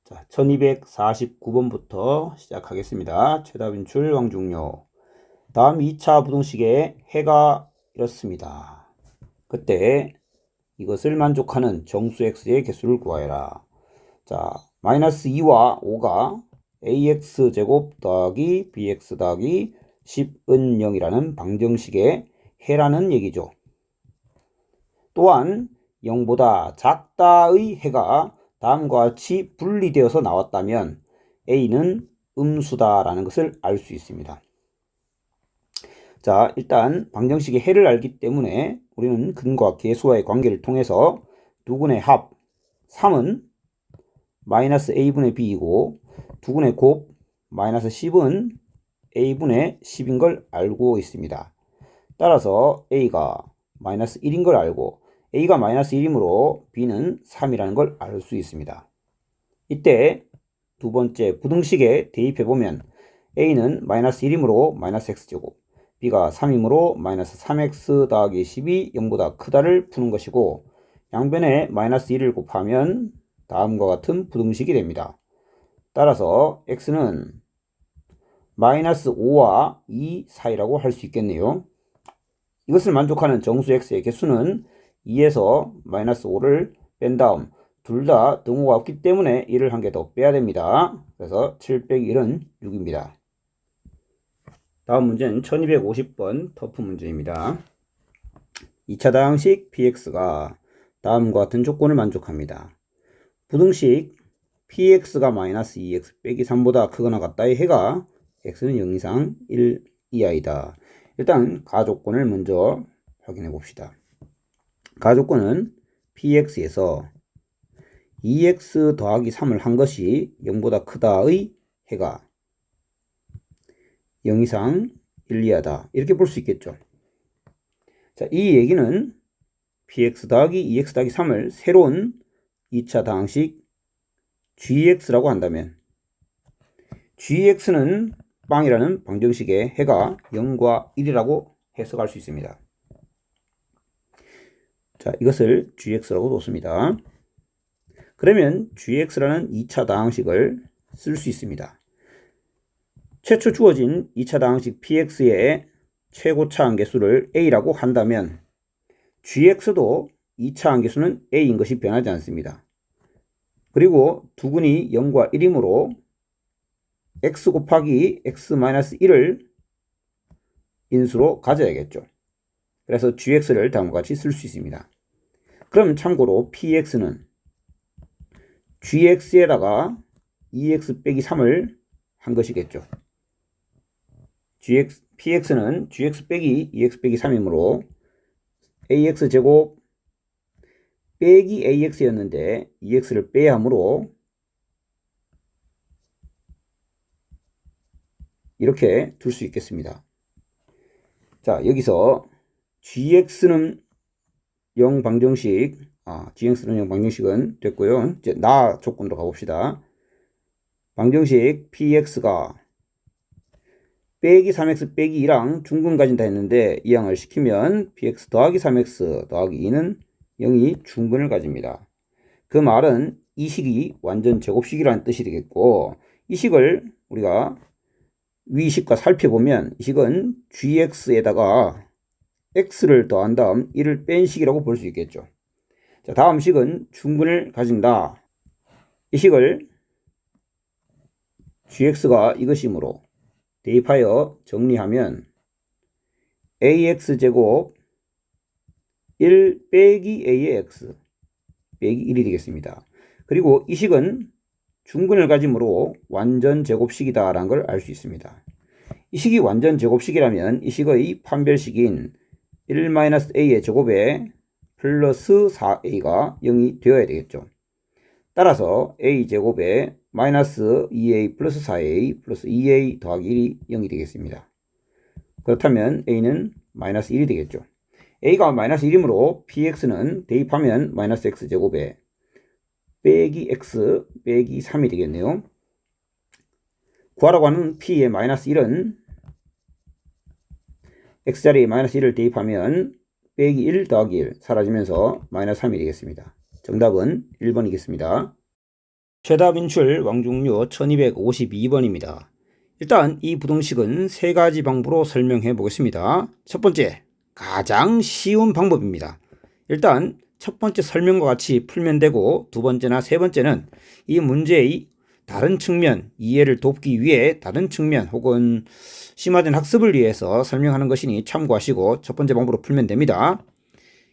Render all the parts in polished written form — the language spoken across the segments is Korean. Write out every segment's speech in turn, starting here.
자, 1249번부터 시작하겠습니다. 최답 인출 왕중요. 다음 2차 부등식의 해가 이렇습니다. 그때 이것을 만족하는 정수 x의 개수를 구하여라. 자, 마이너스 2와 5가 ax제곱 더하기 bx 더하기 10은 0이라는 방정식의 해라는 얘기죠. 또한 0보다 작다의 해가 다음과 같이 분리되어서 나왔다면 A는 음수다라는 것을 알 수 있습니다. 자, 일단 방정식의 해를 알기 때문에 우리는 근과 계수와의 관계를 통해서 두근의 합 3은 마이너스 A분의 B이고 두근의 곱 마이너스 10은 A분의 10인 걸 알고 있습니다. 따라서 A가 마이너스 1인 걸 알고 A가 마이너스 1이므로 B는 3이라는 걸 알 수 있습니다. 이때 두 번째 부등식에 대입해보면 A는 마이너스 1이므로 마이너스 X제곱, B가 3이므로 마이너스 3X 더하기 10이 0보다 크다를 푸는 것이고 양변에 마이너스 1을 곱하면 다음과 같은 부등식이 됩니다. 따라서 X는 마이너스 5와 2 사이라고 할 수 있겠네요. 이것을 만족하는 정수 X의 개수는 2에서 마이너스 5를 뺀 다음 둘 다 등호가 없기 때문에 1을 한 개 더 빼야 됩니다. 그래서 7 빼기 1은 6입니다. 다음 문제는 1250번 터프 문제입니다. 2차 다항식 px가 다음과 같은 조건을 만족합니다. 부등식 px가 마이너스 2x 빼기 3보다 크거나 같다의 해가 x는 0 이상 1 이하이다. 일단 가조건을 먼저 확인해 봅시다. 가조건은 px에서 2x 더하기 3을 한 것이 0보다 크다의 해가 0 이상 1 이하다. 이렇게 볼 수 있겠죠. 자, 이 얘기는 px 더하기 2x 더하기 3을 새로운 2차 다항식 gx라고 한다면 gx는 빵이라는 방정식의 해가 0과 1이라고 해석할 수 있습니다. 자, 이것을 gx라고 놓습니다. 그러면 gx라는 2차 다항식을 쓸 수 있습니다. 최초 주어진 2차 다항식 px의 최고차 한계수를 a라고 한다면 gx도 2차 한계수는 a인 것이 변하지 않습니다. 그리고 두근이 0과 1이므로 x 곱하기 x-1을 인수로 가져야겠죠. 그래서 gx를 다음과 같이 쓸 수 있습니다. 그럼 참고로 px는 gx에다가 2x 빼기 3을 한 것이겠죠. px는 gx 빼기 2x 빼기 3이므로 ax제곱 빼기 ax였는데 2x를 빼야 하므로 이렇게 둘 수 있겠습니다. 자, 여기서 gx는 0 방정식, gx는 0 방정식은 됐고요. 이제 나 조건으로 가봅시다. 방정식 px가 빼기 3x 빼기 2랑 중근 가진다 했는데 이항을 시키면 px 더하기 3x 더하기 2는 0이 중근을 가집니다. 그 말은 이 식이 완전 제곱식이라는 뜻이 되겠고 이 식을 우리가 위 식과 살펴보면 이 식은 gx에다가 x를 더한 다음 1을 뺀 식이라고 볼 수 있겠죠. 자, 다음 식은 중근을 가진다. 이 식을 gx가 이것이므로 대입하여 정리하면 ax제곱 1 빼기 a의 x 빼기 1이 되겠습니다. 그리고 이 식은 중근을 가지므로 완전 제곱식이다 라는 걸 알 수 있습니다. 이 식이 완전 제곱식이라면 이 식의 판별식인 1-a의 제곱에 플러스 4a가 0이 되어야 되겠죠. 따라서 a제곱에 마이너스 2a 플러스 4a 플러스 2a 더하기 1이 0이 되겠습니다. 그렇다면 a는 마이너스 1이 되겠죠. a가 마이너스 1이므로 px는 대입하면 마이너스 x제곱에 빼기 x 빼기 3이 되겠네요. 구하라고 하는 p의 마이너스 1은 x자리에 마이너스 1을 대입하면 빼기 1 더하기 1 사라지면서 마이너스 3이 되겠습니다. 정답은 1번이겠습니다. 최다 빈출 왕중류 1252번입니다. 일단 이 부등식은 세 가지 방법으로 설명해 보겠습니다. 첫 번째, 가장 쉬운 방법입니다. 일단 첫 번째 설명과 같이 풀면 되고, 두 번째나 세 번째는 이 문제의 다른 측면, 이해를 돕기 위해 다른 측면 혹은 심화된 학습을 위해서 설명하는 것이니 참고하시고 첫 번째 방법으로 풀면 됩니다.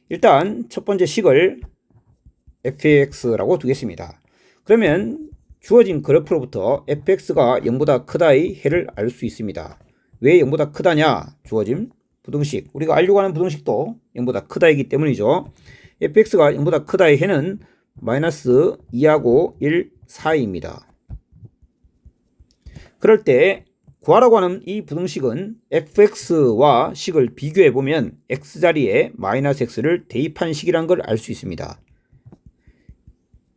일단 첫 번째 식을 fx라고 두겠습니다. 그러면 주어진 그래프로부터 fx가 0보다 크다의 해를 알 수 있습니다. 왜 0보다 크다냐? 주어진 부등식, 우리가 알려고 하는 부등식도 0보다 크다이기 때문이죠. fx가 0보다 크다의 해는 마이너스 2하고 1 사이입니다. 그럴 때 구하라고 하는 이 부등식은 fx와 식을 비교해보면 x자리에 마이너스 x를 대입한 식이란 걸 알 수 있습니다.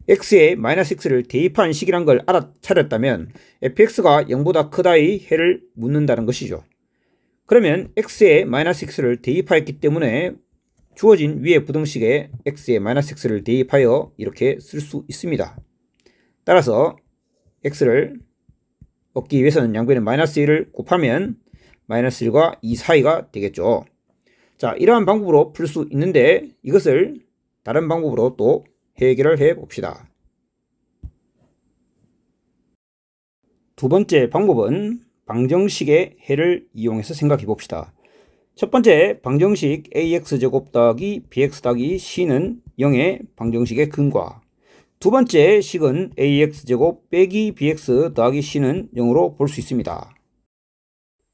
x에 마이너스 x를 대입한 식이란 걸 알아차렸다면 fx가 0보다 크다의 해를 묻는다는 것이죠. 그러면 x에 마이너스 x를 대입하였기 때문에 주어진 위의 부등식에 x에 마이너스 x를 대입하여 이렇게 쓸 수 있습니다. 따라서 x를 얻기 위해서는 양변에 마이너스 1을 곱하면 마이너스 1과 2 사이가 되겠죠. 자, 이러한 방법으로 풀 수 있는데 이것을 다른 방법으로 또 해결을 해 봅시다. 두 번째 방법은 방정식의 해를 이용해서 생각해 봅시다. 첫 번째 방정식 ax제곱 더하기 bx 더하기 c는 0의 방정식의 근과, 두 번째 식은 ax제곱 빼기 bx 더하기 c는 0으로 볼 수 있습니다.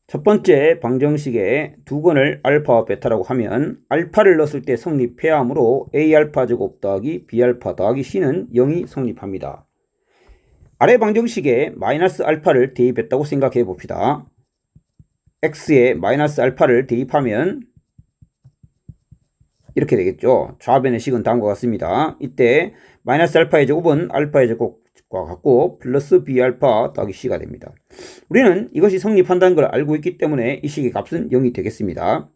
첫 번째 방정식의 두근을 알파와 베타라고 하면 알파를 넣었을 때 성립해야 하므로 a알파 제곱 더하기 b알파 더하기 c는 0이 성립합니다. 아래 방정식에 마이너스 알파를 대입했다고 생각해 봅시다. x에 마이너스 알파를 대입하면 이렇게 되겠죠. 좌변의 식은 다음과 같습니다. 이때 마이너스 알파의 제곱은 알파의 제곱과 같고 플러스 b알파 더하기 c가 됩니다. 우리는 이것이 성립한다는 걸 알고 있기 때문에 이 식의 값은 0이 되겠습니다.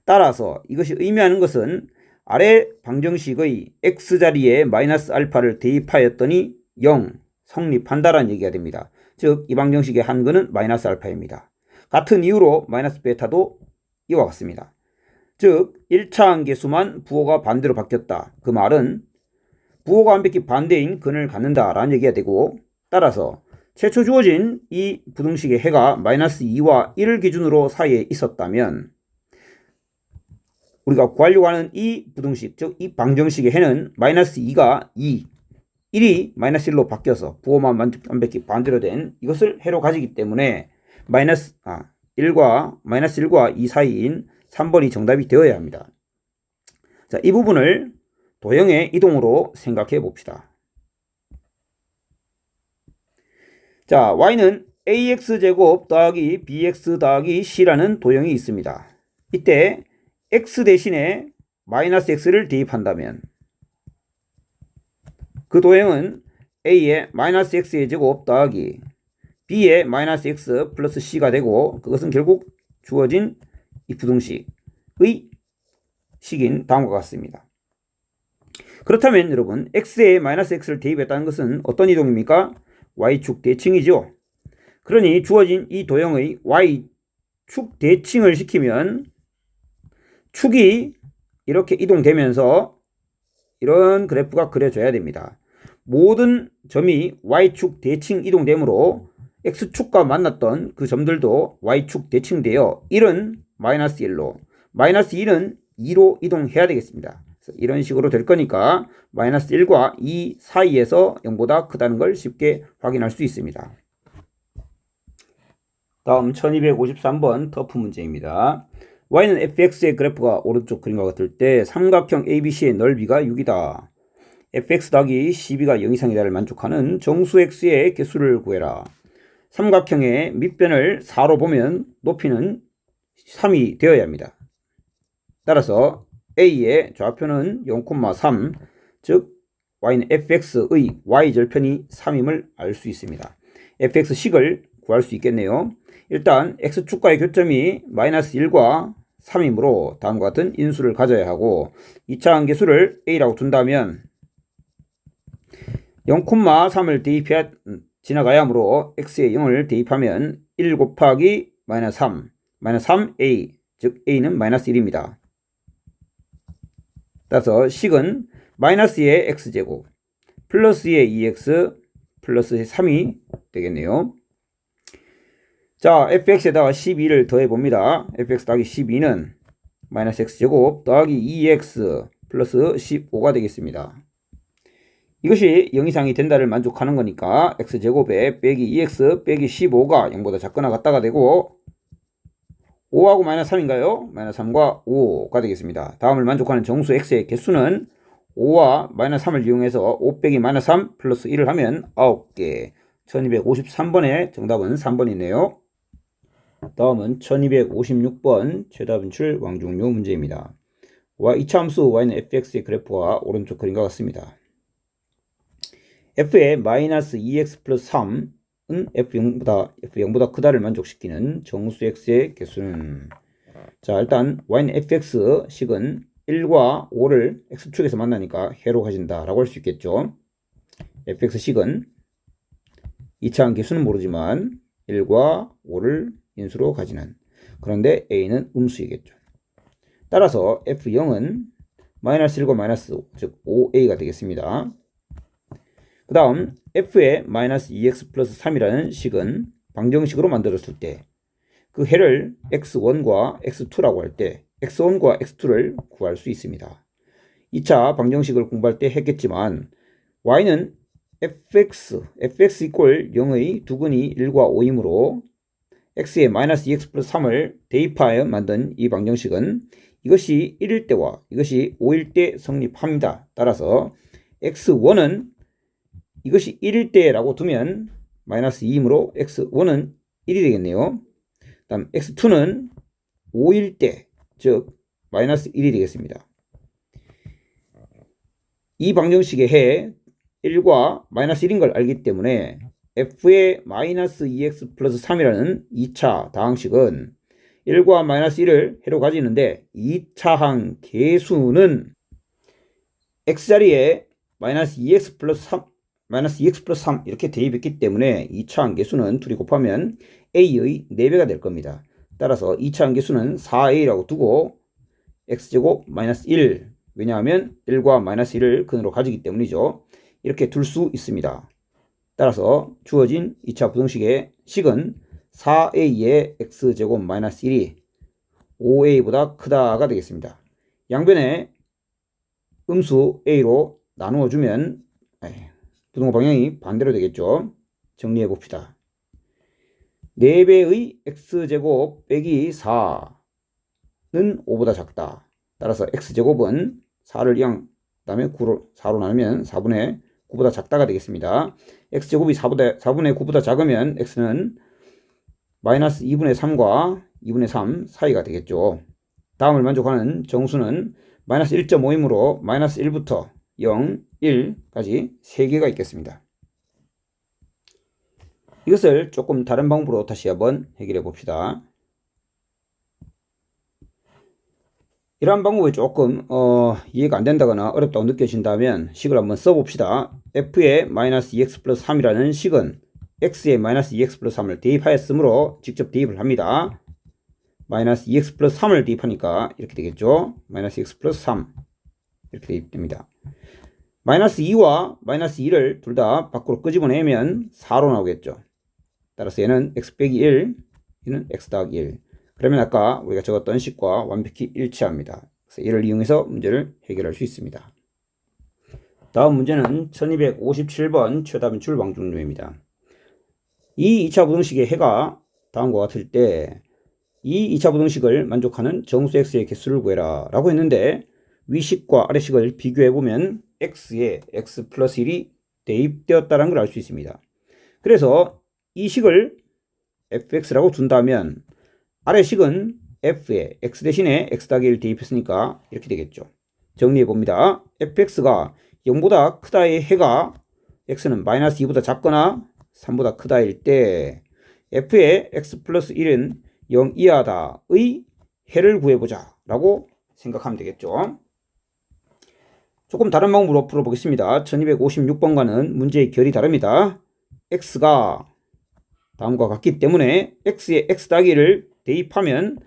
따라서 이것이 의미하는 것은 아래 방정식의 x자리에 마이너스 알파를 대입하였더니 0 성립한다라는 얘기가 됩니다. 즉 이 방정식의 한근은 마이너스 알파입니다. 같은 이유로 마이너스 베타도 이와 같습니다. 즉 1차 함계수만 부호가 반대로 바뀌었다. 그 말은 부호가 완벽히 반대인 근을 갖는다 라는 얘기가 되고, 따라서 최초 주어진 이 부등식의 해가 마이너스 2와 1을 기준으로 사이에 있었다면 우리가 구하려고 하는 이 부등식, 즉 이 방정식의 해는 마이너스 2가 2, 1이 마이너스 1로 바뀌어서 부호만 완벽히 반대로 된 이것을 해로 가지기 때문에 마이너스 1과 2 사이인 3번이 정답이 되어야 합니다. 자, 이 부분을 도형의 이동으로 생각해 봅시다. 자, y는 ax제곱 더하기 bx 더하기 c라는 도형이 있습니다. 이때 x 대신에 마이너스 x를 대입한다면 그 도형은 a의 마이너스 x의 제곱 더하기 b의 마이너스 x 플러스 c가 되고, 그것은 결국 주어진 이 부등식의 식인 다음과 같습니다. 그렇다면 여러분 x에 마이너스 x를 대입했다는 것은 어떤 이동입니까? y축 대칭이죠. 그러니 주어진 이 도형의 y축 대칭을 시키면 축이 이렇게 이동되면서 이런 그래프가 그려져야 됩니다. 모든 점이 y축 대칭 이동되므로 x축과 만났던 그 점들도 y축 대칭되어 1은 마이너스 1로, 마이너스 1은 2로 이동해야 되겠습니다. 그래서 이런 식으로 될 거니까 마이너스 1과 2 사이에서 0보다 크다는 걸 쉽게 확인할 수 있습니다. 다음 1253번 터프 문제입니다. y는 fx의 그래프가 오른쪽 그림과 같을 때 삼각형 ABC의 넓이가 6이다. fx 더하기 cb가 0 이상이다를 만족하는 정수 x의 개수를 구해라. 삼각형의 밑변을 4로 보면 높이는 3이 되어야 합니다. 따라서 A의 좌표는 0,3, 즉 y는 fx의 y절편이 3임을 알 수 있습니다. fx식을 구할 수 있겠네요. 일단 x축과의 교점이 마이너스 1과 3이므로 다음과 같은 인수를 가져야 하고, 2차 함계수를 a라고 둔다면 0,3을 대입해 지나가야 하므로 x에 0을 대입하면 1 곱하기 마이너스 3, 마이너스 3a, 즉 a는 마이너스 1입니다. 따라서 식은 마이너스 2의 x제곱 플러스 2의 2x 플러스 3이 되겠네요. 자, fx에다가 12를 더해봅니다. fx 더하기 12는 마이너스 x제곱 더하기 2x 플러스 15가 되겠습니다. 이것이 0 이상이 된다를 만족하는 거니까 x제곱에 빼기 2x 빼기 15가 0보다 작거나 같다가 되고 5하고 마이너스 3인가요? 마이너스 3과 5가 되겠습니다. 다음을 만족하는 정수 x의 개수는 5와 마이너스 3을 이용해서 5 빼기 마이너스 3 플러스 1을 하면 9개. 1253번의 정답은 3번이네요. 다음은 1256번 최다 분출 왕중류 문제입니다. 이차함수 y는 fx의 그래프와 오른쪽 그림과 같습니다. f의 마이너스 2x 플러스 3은 f0보다 크다를 만족시키는 정수 x의 개수는, 자, 일단 y는 fx 식은 1과 5를 x축에서 만나니까 해로 가진다 라고 할 수 있겠죠. fx 식은 2차항 개수는 모르지만 1과 5를 인수로 가지는, 그런데 a는 음수이겠죠. 따라서 f0은 마이너스 1과 마이너스 5, 즉 5a가 되겠습니다. 그 다음 f의 마이너스 2x 플러스 3이라는 식은 방정식으로 만들었을 때 그 해를 x1과 x2라고 할 때 x1과 x2를 구할 수 있습니다. 2차 방정식을 공부할 때 했겠지만 y는 fx 이꼴 0의 두근이 1과 5이므로 x에 마이너스 2x 플러스 3을 대입하여 만든 이 방정식은 이것이 1일 때와 이것이 5일 때 성립합니다. 따라서 x1은 이것이 1일 때라고 두면 마이너스 2이므로 x1은 1이 되겠네요. 그 다음 x2는 5일 때, 즉 마이너스 1이 되겠습니다. 이 방정식의 해 1과 마이너스 1인 걸 알기 때문에 f의 마이너스 2x 플러스 3이라는 2차 다항식은 1과 마이너스 1을 해로 가지는데 2차항 개수는 x자리에 마이너스 2x 플러스 3 이렇게 대입했기 때문에 2차항 개수는 둘이 곱하면 a의 4배가 될 겁니다. 따라서 2차항 개수는 4a라고 두고 x제곱 마이너스 1, 왜냐하면 1과 마이너스 1을 근으로 가지기 때문이죠. 이렇게 둘 수 있습니다. 따라서 주어진 2차 부등식의 식은 4a의 x제곱 마이너스 1이 5a보다 크다가 되겠습니다. 양변에 음수 a로 나누어 주면 부등호 방향이 반대로 되겠죠. 정리해 봅시다. 4배의 x제곱 빼기 4는 5보다 작다. 따라서 x제곱은 4를 0, 그 다음에 4로 나누면 4분의 9보다 작다가 되겠습니다. x제곱이 4분의 9보다 작으면 x는 마이너스 2분의 3과 2분의 3 사이가 되겠죠. 다음을 만족하는 정수는 마이너스 1.5이므로 마이너스 1부터 0, 1까지 3개가 있겠습니다. 이것을 조금 다른 방법으로 다시 한번 해결해 봅시다. 이러한 방법이 조금 이해가 안 된다거나 어렵다고 느껴진다면 식을 한번 써봅시다. f의 마이너스 2x 플러스 3이라는 식은 x에 마이너스 2x 플러스 3을 대입하였으므로 직접 대입을 합니다. 마이너스 2x 플러스 3을 대입하니까 이렇게 되겠죠. 마이너스 2x 플러스 3 이렇게 대입됩니다. 마이너스 2와 마이너스 2를 둘 다 밖으로 끄집어내면 4로 나오겠죠. 따라서 얘는 x 빼기 1, 얘는 x 더하기 1. 그러면 아까 우리가 적었던 식과 완벽히 일치합니다. 그래서 이를 이용해서 문제를 해결할 수 있습니다. 다음 문제는 1257번 최다 분출 왕중류입니다. 이 2차 부등식의 해가 다음과 같을 때 이 2차 부등식을 만족하는 정수 x의 개수를 구해라 라고 했는데 위식과 아래식을 비교해보면 x에 x 플러스 1이 대입되었다는 걸 알 수 있습니다. 그래서 이 식을 fx라고 둔다면 아래식은 f에 x 대신에 x 더하기 1 대입했으니까 이렇게 되겠죠. 정리해봅니다. fx가 0보다 크다의 해가 x는 마이너스 2보다 작거나 3보다 크다일 때 f의 x 플러스 1은 0 이하다의 해를 구해보자 라고 생각하면 되겠죠. 조금 다른 방법으로 풀어보겠습니다. 1256번과는 문제의 결이 다릅니다. x가 다음과 같기 때문에 x에 x 더하기 1을 대입하면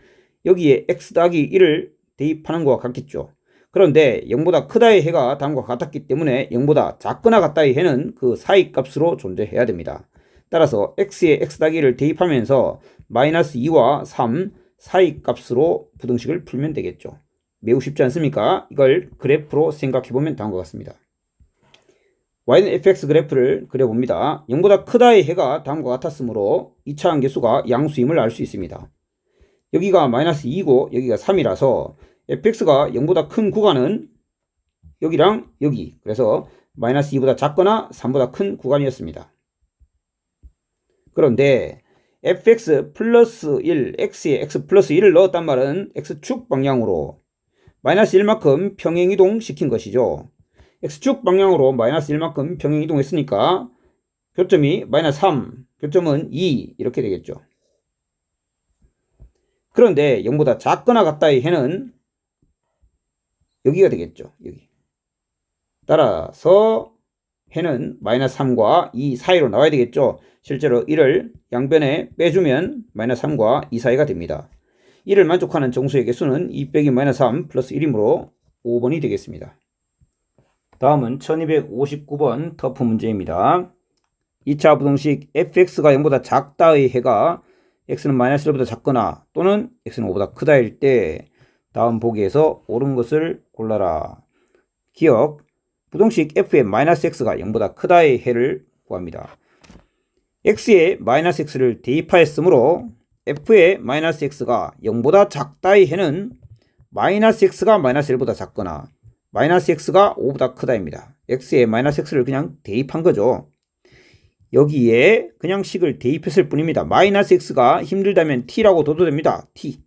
여기에 x 더하기 1을 대입하는 것과 같겠죠. 그런데 0보다 크다의 해가 다음과 같았기 때문에 0보다 작거나 같다의 해는 그 사이 값으로 존재해야 됩니다. 따라서 x에 x 더하기 1을 대입하면서 마이너스 2와 3 사이 값으로 부등식을 풀면 되겠죠. 매우 쉽지 않습니까? 이걸 그래프로 생각해보면 다음과 같습니다. y는 fx 그래프를 그려봅니다. 0보다 크다의 해가 다음과 같았으므로 2차 함계수가 양수임을 알 수 있습니다. 여기가 마이너스 2고 여기가 3이라서 fx가 0보다 큰 구간은 여기랑 여기, 그래서 마이너스 2보다 작거나 3보다 큰 구간이었습니다. 그런데 fx 플러스 1, x에 x 플러스 1을 넣었단 말은 x축 방향으로 마이너스 1만큼 평행이동 시킨 것이죠. x축 방향으로 마이너스 1만큼 평행이동했으니까 교점이 마이너스 3, 교점은 2 이렇게 되겠죠. 그런데 0보다 작거나 같다의 해는 여기가 되겠죠. 여기. 따라서 해는 마이너스 3과 2 사이로 나와야 되겠죠. 실제로 1을 양변에 빼주면 마이너스 3과 2 사이가 됩니다. 1을 만족하는 정수의 개수는 2 빼기 마이너스 3 플러스 1이므로 5번이 되겠습니다. 다음은 1259번 터프 문제입니다. 2차 부등식 fx가 0보다 작다의 해가 x는 마이너스 1보다 작거나 또는 x는 5보다 크다일 때 다음 보기에서 옳은 것을 골라라. 기억, 부등식 f의 마이너스 x가 0보다 크다의 해를 구합니다. x에 마이너스 x를 대입하였으므로 f의 마이너스 x가 0보다 작다의 해는 마이너스 x가 마이너스 1보다 작거나 마이너스 x가 5보다 크다입니다. x에 마이너스 x를 그냥 대입한 거죠. 여기에 그냥 식을 대입했을 뿐입니다. 마이너스 x가 힘들다면 t라고 둬도 됩니다. t.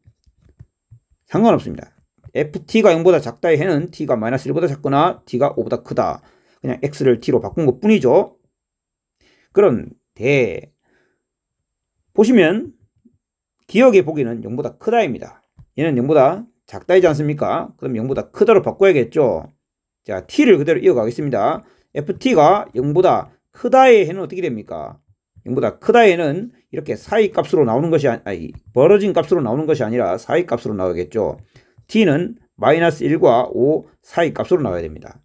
상관없습니다. ft가 0보다 작다의 해는 t가 마이너스 1보다 작거나 t가 5보다 크다. 그냥 x를 t로 바꾼 것 뿐이죠. 그런데 보시면 기억의 보기는 0보다 크다입니다. 얘는 0보다 작다이지 않습니까? 그럼 0보다 크다로 바꿔야겠죠. 자, t를 그대로 이어가겠습니다. ft가 0보다 크다의 해는 어떻게 됩니까? 0보다 크다의 해는 이렇게 사이 값으로 나오는 것이 벌어진 값으로 나오는 것이 아니라 사이 값으로 나오겠죠. t는 마이너스 1과 5 사이 값으로 나와야 됩니다.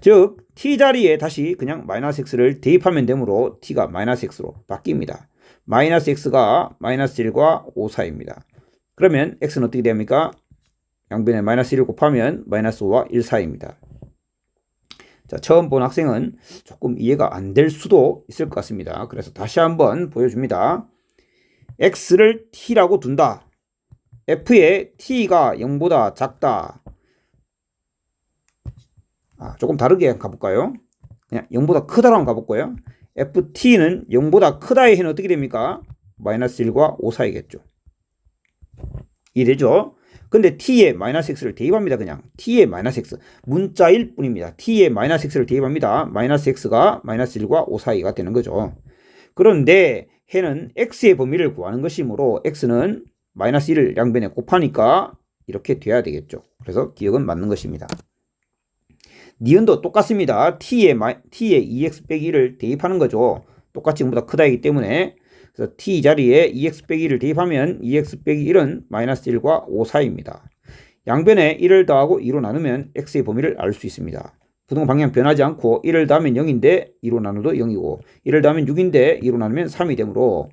즉 t 자리에 다시 그냥 마이너스 x를 대입하면 되므로 t가 마이너스 x로 바뀝니다. 마이너스 x가 마이너스 1과 5 사이입니다. 그러면 x는 어떻게 됩니까? 양변에 마이너스 1을 곱하면 마이너스 5와 1 사이입니다. 자, 처음 본 학생은 조금 이해가 안 될 수도 있을 것 같습니다. 그래서 다시 한번 보여줍니다. x를 t라고 둔다. f의 t가 0보다 작다. 조금 다르게 가볼까요? 그냥 0보다 크다로 한번 가볼까요? ft는 0보다 크다의 해는 어떻게 됩니까? 마이너스 1과 5 사이겠죠. 이해되죠? 근데 t에 마이너스 x를 대입합니다. 그냥 t에 마이너스 x 문자일 뿐입니다. t에 마이너스 x를 대입합니다. 마이너스 x가 마이너스 1과 5 사이가 되는 거죠. 그런데 해는 x의 범위를 구하는 것이므로 x는 마이너스 1을 양변에 곱하니까 이렇게 돼야 되겠죠. 그래서 기억은 맞는 것입니다. 니은도 똑같습니다. t에 2x 빼기 1을 대입하는 거죠. 똑같이 0보다 크다이기 때문에. 그래서 t 자리에 2x 빼기 1을 대입하면 2x 빼기 1은 마이너스 1과 5 사이입니다. 양변에 1을 더하고 2로 나누면 x의 범위를 알 수 있습니다. 부등 방향 변하지 않고 1을 더하면 0인데 2로 나눠도 0이고 1을 더하면 6인데 2로 나누면 3이 되므로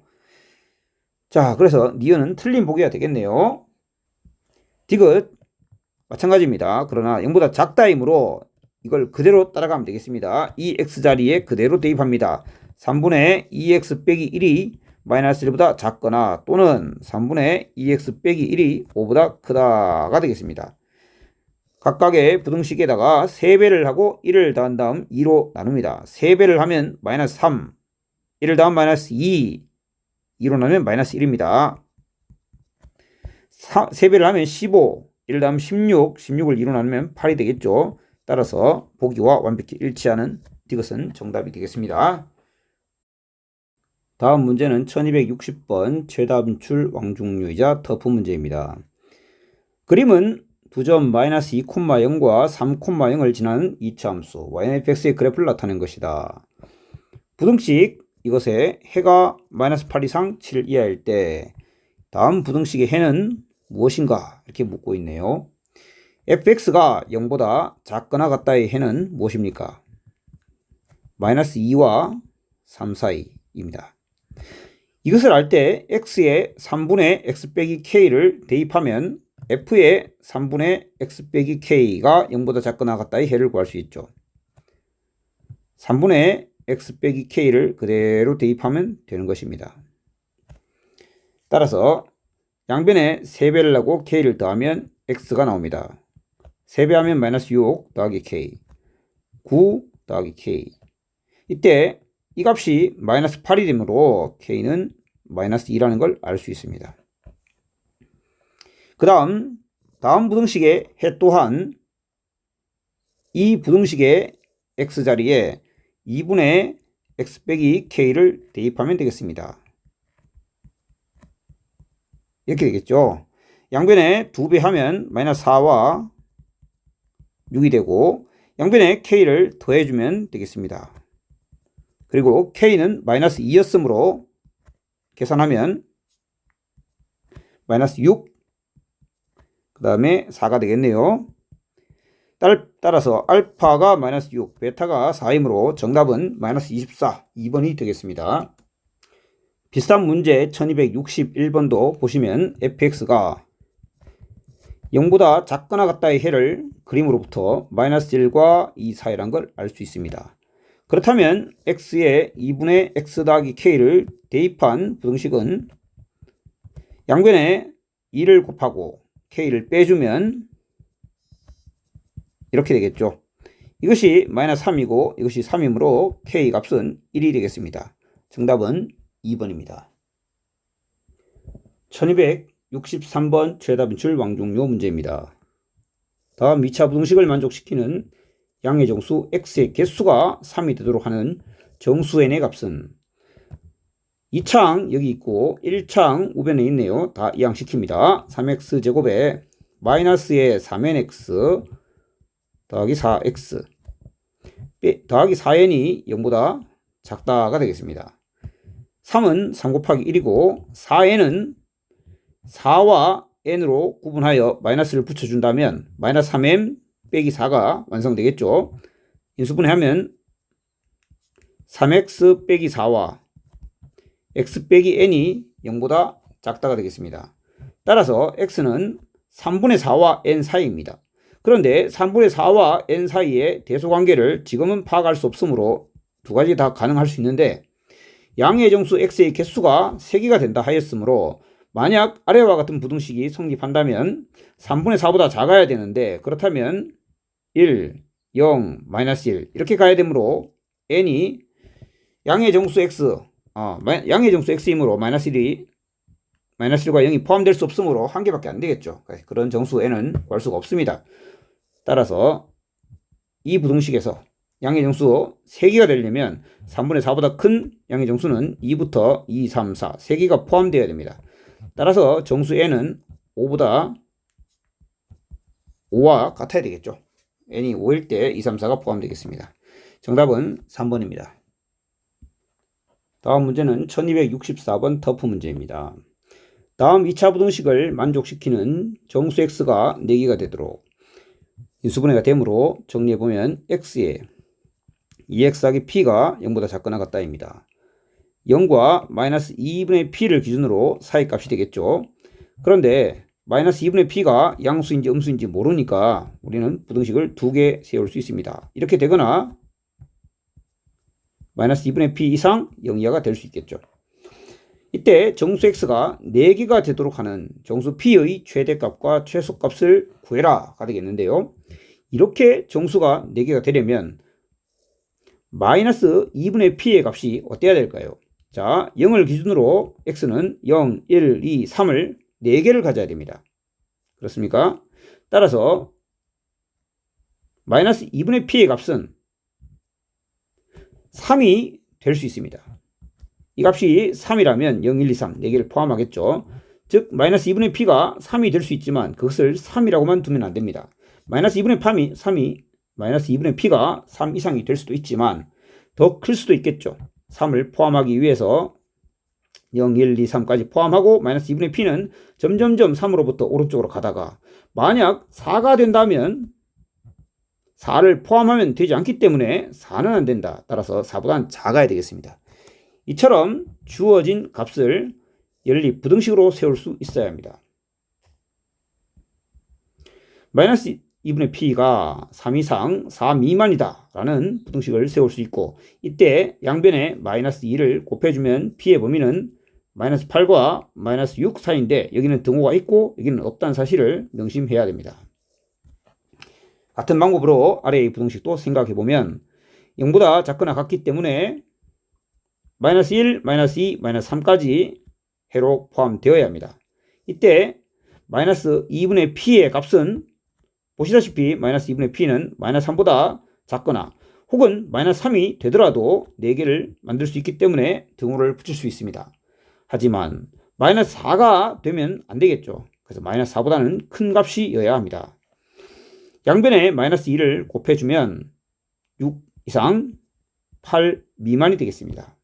자, 그래서 니은은 틀린 보기가 되겠네요. 디귿 마찬가지입니다. 그러나 0보다 작다이므로 이걸 그대로 따라가면 되겠습니다. 이 x자리에 그대로 대입합니다. 3분의 2x 빼기 1이 마이너스 1보다 작거나 또는 3분의 2x 빼기 1이 5보다 크다가 되겠습니다. 각각의 부등식에다가 3배를 하고 1을 더한 다음 2로 나눕니다. 3배를 하면 마이너스 3, 1을 더한 마이너스 2, 2로 나누면 마이너스 1입니다. 3배를 하면 15, 1을 더하면 16, 16을 2로 나누면 8이 되겠죠. 따라서 보기와 완벽히 일치하는 디귿은 정답이 되겠습니다. 다음 문제는 1260번 최다 분출 왕중류이자 터프 문제입니다. 그림은 두 점 마이너스 2,0과 3,0을 지나는 이차함수 yfx의 그래프를 나타낸 것이다. 부등식 이것에 해가 마이너스 8 이상 7 이하일 때 다음 부등식의 해는 무엇인가 이렇게 묻고 있네요. fx가 0보다 작거나 같다의 해는 무엇입니까? 마이너스 2와 3 사이입니다. 이것을 알 때 x의 3분의 x 빼기 k를 대입하면 f의 3분의 x 빼기 k가 0보다 작거나 같다의 해를 구할 수 있죠. 3분의 x 빼기 k를 그대로 대입하면 되는 것입니다. 따라서 양변에 3배를 하고 k를 더하면 x가 나옵니다. 3배하면 마이너스 6 더하기 k 9 더하기 k. 이때 이 값이 마이너스 8이 되므로 k는 마이너스 2라는 걸 알 수 있습니다. 그 다음 부등식의 해 또한 이 부등식의 x자리에 2분의 x 빼기 k를 대입하면 되겠습니다. 이렇게 되겠죠. 양변에 2배 하면 마이너스 4와 6이 되고 양변에 k를 더해주면 되겠습니다. 그리고 k는 마이너스 2였으므로 계산하면 마이너스 6, 그 다음에 4가 되겠네요. 따라서 알파가 마이너스 6, 베타가 4이므로 정답은 마이너스 24, 2번이 되겠습니다. 비슷한 문제 1261번도 보시면 fx가 0보다 작거나 같다의 해를 그림으로부터 마이너스 1과 2 사이란 걸 알 수 있습니다. 그렇다면 x에 2분의 x 더하기 k를 대입한 부등식은 양변에 2를 곱하고 k를 빼주면 이렇게 되겠죠. 이것이 마이너스 3이고 이것이 3이므로 k 값은 1이 되겠습니다. 정답은 2번입니다. 1263번 최다 분출 왕종료 문제입니다. 다음 2차 부등식을 만족시키는 양의 정수 x의 개수가 3이 되도록 하는 정수 n의 값은 2창 여기 있고 1창 우변에 있네요. 다 이항시킵니다. 3x제곱에 마이너스의 3nx 더하기 4x 더하기 4n이 0보다 작다가 되겠습니다. 3은 3 곱하기 1이고 4n은 4와 n으로 구분하여 마이너스를 붙여준다면 마이너스 3n 빼기 4가 완성되겠죠. 인수분해하면 3x 빼기 4와 x 빼기 n이 0보다 작다가 되겠습니다. 따라서 x는 3분의 4와 n 사이입니다. 그런데 3분의 4와 n 사이의 대소관계를 지금은 파악할 수 없으므로 두 가지 다 가능할 수 있는데 양의 정수 x의 개수가 3개가 된다 하였으므로 만약 아래와 같은 부등식이 성립한다면 3분의 4보다 작아야 되는데 그렇다면 1, 0, 마이너스 1 이렇게 가야 되므로 n이 양의 정수 x이므로 마이너스 1과 0이 포함될 수 없으므로 한 개밖에 안 되겠죠. 그런 정수 n은 구할 수가 없습니다. 따라서 이 부등식에서 양의 정수 3개가 되려면 3분의 4보다 큰 양의 정수는 2부터 2, 3, 4 3개가 포함되어야 됩니다. 따라서 정수 n은 5와 같아야 되겠죠. n이 5일 때 2, 3, 4가 포함되겠습니다. 정답은 3번입니다. 다음 문제는 1264번 터프 문제입니다. 다음 2차 부등식을 만족시키는 정수 x가 4개가 되도록 인수분해가 되므로 정리해보면 x에 2x하기 p가 0보다 작거나 같다입니다. 0과 마이너스 2분의 p를 기준으로 사이값이 되겠죠. 그런데 마이너스 2분의 p가 양수인지 음수인지 모르니까 우리는 부등식을 2개 세울 수 있습니다. 이렇게 되거나 마이너스 2분의 p 이상 0 이하가 될 수 있겠죠. 이때 정수 x가 4개가 되도록 하는 정수 p의 최대값과 최소값을 구해라가 되겠는데요. 이렇게 정수가 4개가 되려면 마이너스 2분의 p의 값이 어때야 될까요? 자, 0을 기준으로 x는 0, 1, 2, 3을 4개를 가져야 됩니다. 그렇습니까? 따라서 마이너스 2분의 p의 값은 3이 될 수 있습니다. 이 값이 3이라면 0, 1, 2, 3 4개를 포함하겠죠. 즉 마이너스 2분의 p가 3이 될 수 있지만 그것을 3이라고만 두면 안 됩니다. 마이너스 2분의 3이 마이너스 2분의 p가 3 이상이 될 수도 있지만 더 클 수도 있겠죠. 3을 포함하기 위해서 0, 1, 2, 3까지 포함하고 마이너스 2분의 p는 점점점 3으로부터 오른쪽으로 가다가 만약 4가 된다면 4를 포함하면 되지 않기 때문에 4는 안 된다. 따라서 4보다는 작아야 되겠습니다. 이처럼 주어진 값을 연립 부등식으로 세울 수 있어야 합니다. 마이너스 2분의 p가 3 이상 4 미만이다 라는 부등식을 세울 수 있고 이때 양변에 마이너스 2를 곱해주면 p의 범위는 마이너스 8과 마이너스 6 사이인데 여기는 등호가 있고 여기는 없다는 사실을 명심해야 됩니다. 같은 방법으로 아래의 부등식도 생각해보면 0보다 작거나 같기 때문에 마이너스 1, 마이너스 2, 마이너스 3까지 해로 포함되어야 합니다. 이때 마이너스 2분의 p의 값은 보시다시피 마이너스 2분의 p는 마이너스 3보다 작거나 혹은 마이너스 3이 되더라도 4개를 만들 수 있기 때문에 등호를 붙일 수 있습니다. 하지만 마이너스 4가 되면 안 되겠죠. 그래서 마이너스 4보다는 큰 값이어야 합니다. 양변에 마이너스 2를 곱해주면 6 이상 8 미만이 되겠습니다.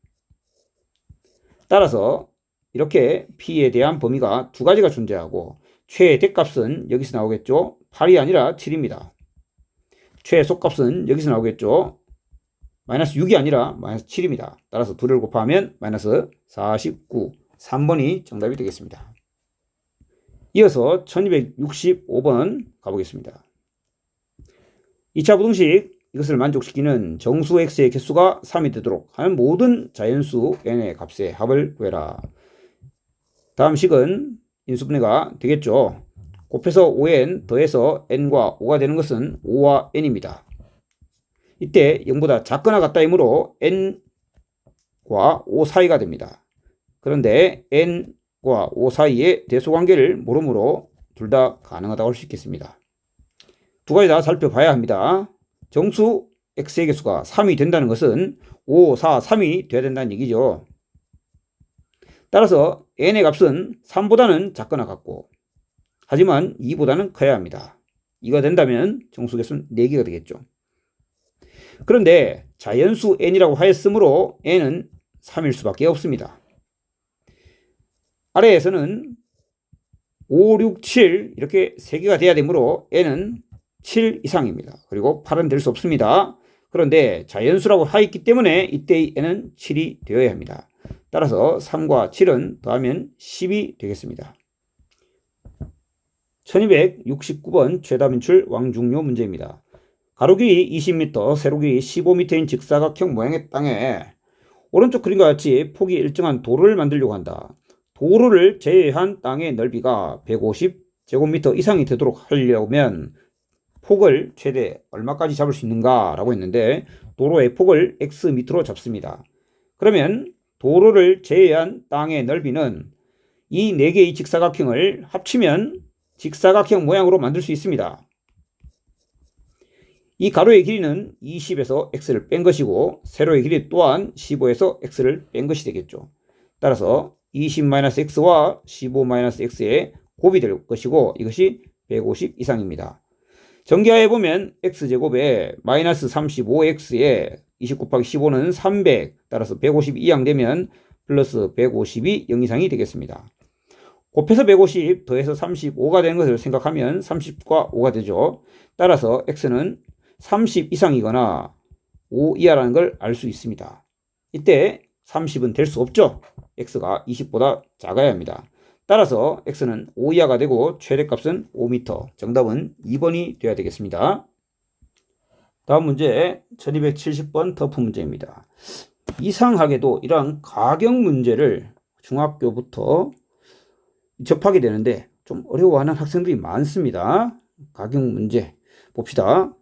따라서 이렇게 p에 대한 범위가 두 가지가 존재하고 최대값은 여기서 나오겠죠. 8이 아니라 7입니다. 최소값은 여기서 나오겠죠. 마이너스 6이 아니라 마이너스 7입니다. 따라서 둘을 곱하면 마이너스 49, 3번이 정답이 되겠습니다. 이어서 1265번 가보겠습니다. 2차 부등식, 이것을 만족시키는 정수 x의 개수가 3이 되도록 하는 모든 자연수 n의 값의 합을 구해라. 다음 식은 인수분해가 되겠죠. 곱해서 5n 더해서 n과 5가 되는 것은 5와 n입니다. 이때 0보다 작거나 같다이므로 n과 5 사이가 됩니다. 그런데 n과 5 사이의 대소관계를 모르므로 둘 다 가능하다고 할 수 있겠습니다. 두 가지 다 살펴봐야 합니다. 정수 x의 개수가 3이 된다는 것은 5, 4, 3이 돼야 된다는 얘기죠. 따라서 n의 값은 3보다는 작거나 같고 하지만 2보다는 커야 합니다. 2가 된다면 정수 개수는 4개가 되겠죠. 그런데 자연수 n이라고 하였으므로 n은 3일 수밖에 없습니다. 아래에서는 5, 6, 7 이렇게 3개가 돼야 되므로 n은 7 이상입니다. 그리고 8은 될 수 없습니다. 그런데 자연수라고 하였기 때문에 이때의 n은 7이 되어야 합니다. 따라서 3과 7은 더하면 10이 되겠습니다. 1269번 최다 분출 왕중요 문제입니다. 가로 길이 20m, 세로 길이 15m인 직사각형 모양의 땅에 오른쪽 그림과 같이 폭이 일정한 도로를 만들려고 한다. 도로를 제외한 땅의 넓이가 150제곱미터 이상이 되도록 하려면 폭을 최대 얼마까지 잡을 수 있는가 라고 했는데 도로의 폭을 x미터로 잡습니다. 그러면 도로를 제외한 땅의 넓이는 이 4개의 직사각형을 합치면 직사각형 모양으로 만들 수 있습니다. 이 가로의 길이는 20에서 x를 뺀 것이고 세로의 길이 또한 15에서 x를 뺀 것이 되겠죠. 따라서 20-x와 15-x의 곱이 될 것이고 이것이 150 이상입니다. 전개하여 보면 x제곱에 마이너스 35x에 20 곱하기 15는 300 따라서 150 이항 되면 플러스 150이 0 이상이 되겠습니다. 곱해서 150 더해서 35가 되는 것을 생각하면 30과 5가 되죠. 따라서 x는 30 이상이거나 5 이하라는 걸 알 수 있습니다. 이때 30은 될 수 없죠. x가 20보다 작아야 합니다. 따라서 x는 5 이하가 되고 최대값은 5m. 정답은 2번이 되어야 되겠습니다. 다음 문제 1270번 터프 문제입니다. 이상하게도 이러한 가경 문제를 중학교부터 접하게 되는데 좀 어려워하는 학생들이 많습니다. 가경 문제 봅시다.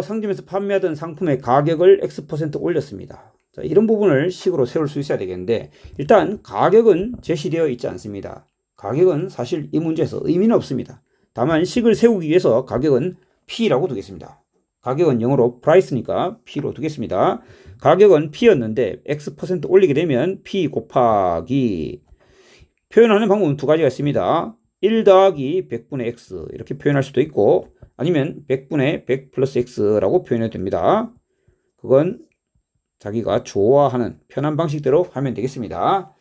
상점에서 판매하던 상품의 가격을 X% 올렸습니다. 자, 이런 부분을 식으로 세울 수 있어야 되겠는데 일단 가격은 제시되어 있지 않습니다. 가격은 사실 이 문제에서 의미는 없습니다. 다만 식을 세우기 위해서 가격은 P라고 두겠습니다. 가격은 영어로 price니까 P로 두겠습니다. 가격은 P였는데 X% 올리게 되면 P 곱하기 표현하는 방법은 두 가지가 있습니다. 1 더하기 100분의 x 이렇게 표현할 수도 있고 아니면 100분의 100 플러스 x라고 표현해도 됩니다. 그건 자기가 좋아하는 편한 방식대로 하면 되겠습니다.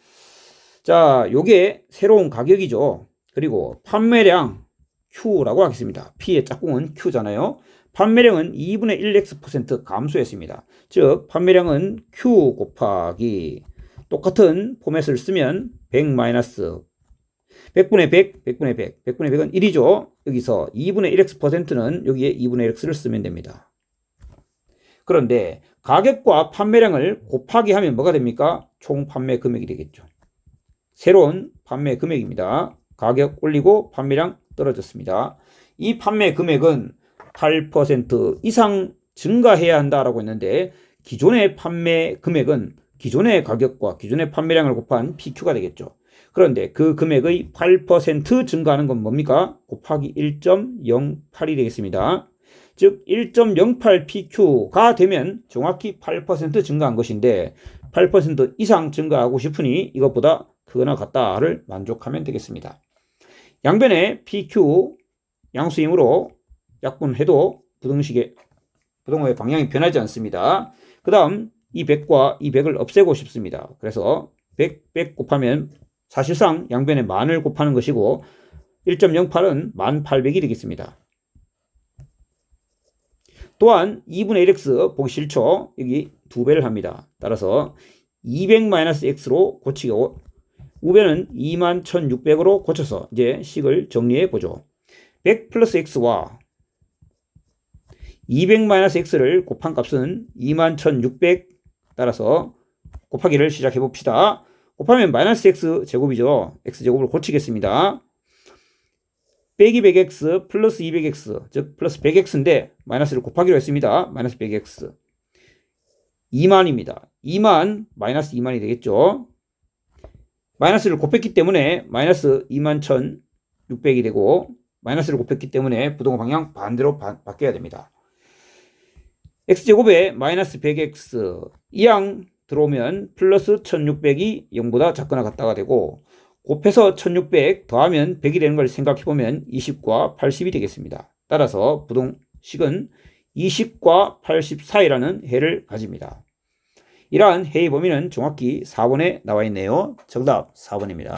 자, 요게 새로운 가격이죠. 그리고 판매량 Q라고 하겠습니다. P의 짝꿍은 Q잖아요. 판매량은 2분의 1x% 감소했습니다. 즉 판매량은 Q 곱하기 똑같은 포맷을 쓰면 100 마이너스 100분의 100, 100분의 100, 100분의 100은 1이죠. 여기서 2분의 1x%는 여기에 2분의 1x를 쓰면 됩니다. 그런데 가격과 판매량을 곱하기 하면 뭐가 됩니까? 총 판매 금액이 되겠죠. 새로운 판매 금액입니다. 가격 올리고 판매량 떨어졌습니다. 이 판매 금액은 8% 이상 증가해야 한다라고 했는데 기존의 판매 금액은 기존의 가격과 기존의 판매량을 곱한 PQ가 되겠죠. 그런데 그 금액의 8% 증가하는 건 뭡니까? 곱하기 1.08이 되겠습니다. 즉 1.08PQ가 되면 정확히 8% 증가한 것인데 8% 이상 증가하고 싶으니 이것보다 크거나 같다를 만족하면 되겠습니다. 양변에 PQ 양수이므로 약분해도 부등호의 방향이 변하지 않습니다. 그 다음 이 100과 이 100을 없애고 싶습니다. 그래서 100 곱하면 사실상 양변에 만을 곱하는 것이고 1.08은 1800이 되겠습니다. 또한 2분의 1x 보기 싫죠? 여기 2배를 합니다. 따라서 200-x로 고치고 우변은 21,600으로 고쳐서 이제 식을 정리해 보죠. 100 플러스 x와 200-x를 곱한 값은 21,600 따라서 곱하기를 시작해 봅시다. 곱하면 마이너스 x 제곱이죠. x 제곱을 고치겠습니다. 빼기 100x 플러스 200x 즉 플러스 100x인데 마이너스를 곱하기로 했습니다. 마이너스 100x 2만입니다. 2만 마이너스 2만이 되겠죠. 마이너스를 곱했기 때문에 마이너스 21,600이 되고 마이너스를 곱했기 때문에 부동호 방향 반대로 바뀌어야 됩니다. x제곱에 마이너스 100x 이 양 들어오면 플러스 1600이 0보다 작거나 같다가 되고 곱해서 1600 더하면 100이 되는 걸 생각해보면 20과 80이 되겠습니다. 따라서 부동식은 20과 80 사이라는 해를 가집니다. 이러한 해의 범위는 정확히 4번에 나와 있네요. 정답 4번입니다.